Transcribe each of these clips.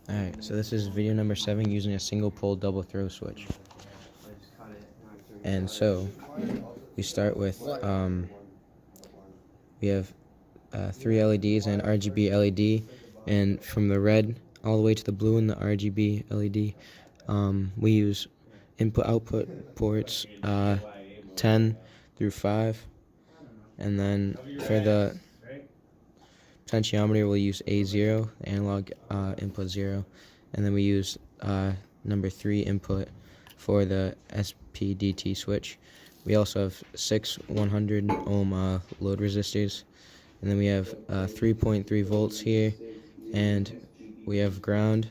Alright, so this is video number 7 using a single pole double throw switch. And so we start with we have 3 LEDs and RGB LED, and from the red all the way to the blue in the RGB LED, we use input-output ports 10 through 5, and then for the potentiometer we'll use A0, analog input 0, and then we use number 3 input for the SPDT switch. We also have 6 100 ohm load resistors, and then we have 3.3 volts here, and we have ground,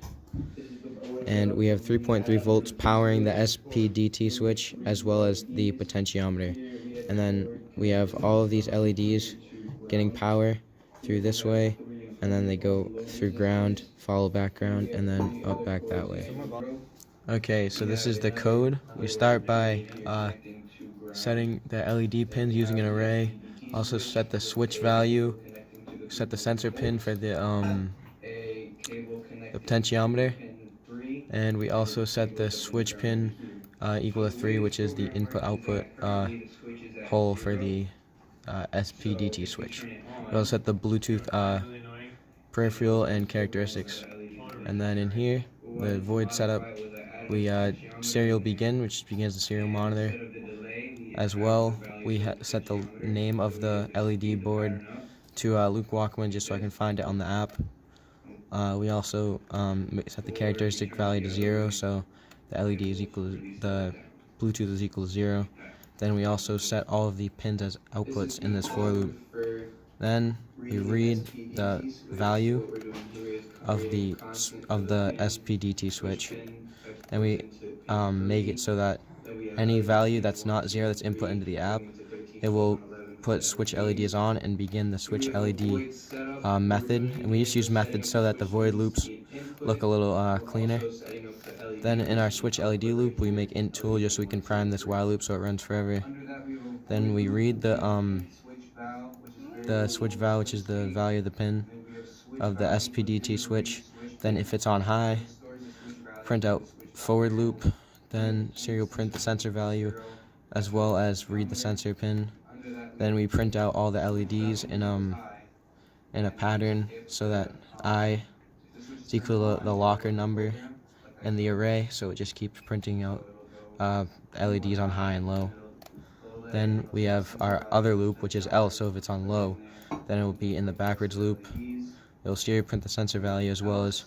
and we have 3.3 volts powering the SPDT switch as well as the potentiometer. And then we have all of these LEDs getting power through this way, and then they go through ground, follow background, and then up back that way. Okay, so this is the code. We start by setting the LED pins using an array. Also set the switch value, set the sensor pin for the potentiometer, and we also set the switch pin equal to 3, which is the input-output hole for the SPDT switch. We also set the Bluetooth peripheral and characteristics. And then in here, the void setup, we serial begin, which begins the serial monitor. As well, we set the name of the LED board to Luke Walkman, just so I can find it on the app. We also set the characteristic value to 0, so the LED is equal to, the Bluetooth is equal to 0. Then we also set all of the pins as outputs in this for loop. Then we read the value of the SPDT switch, and we make it so that any value that's not 0 that's input into the app, it will put switch LEDs on and begin the switch LED method. And we just use methods so that the void loops look a little cleaner. Then in our switch LED loop, we make int tool just so we can prime this while loop so it runs forever. Then we read the switch val, which is the value of the pin of the SPDT switch. Then if it's on high, print out forward loop, then serial print the sensor value as well as read the sensor pin. Then we print out all the LEDs in a pattern so that I is equal to the locker number and the array, so it just keeps printing out LEDs on high and low. Then we have our other loop, which is L, so if it's on low, then it will be in the backwards loop. It will serial print the sensor value as well as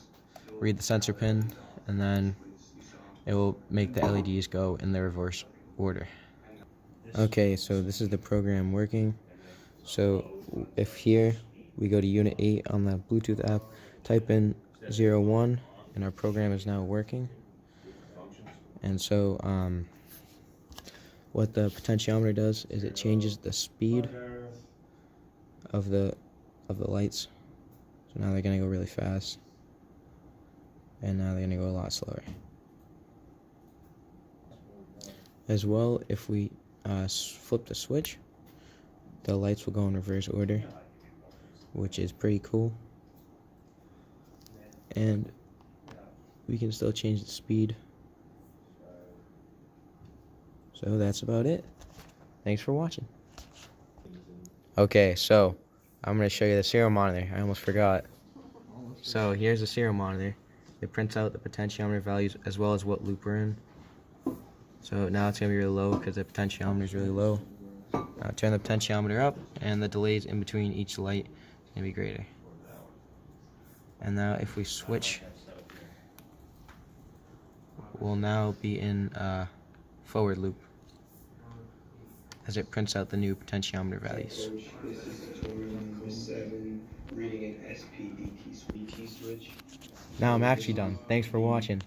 read the sensor pin, and then it will make the LEDs go in the reverse order. Okay, so this is the program working. So if here we go to unit 8 on the Bluetooth app, type in 01, and our program is now working. And so what the potentiometer does is it changes the speed of the lights. So now they're going to go really fast, and now they're going to go a lot slower. As well, if we flip the switch, the lights will go in reverse order, which is pretty cool. And we can still change the speed. So that's about it. Thanks for watching. Okay, so I'm going to show you the serial monitor. I almost forgot. So here's the serial monitor. It prints out the potentiometer values as well as what loop we're in. So now it's going to be really low because the potentiometer is really low. Now turn the potentiometer up, and the delays in between each light is going to be greater. And now if we switch, we'll now be in forward loop as it prints out the new potentiometer values. This is tutorial number 7, reading an SPDT switch. Now I'm actually done. Thanks for watching.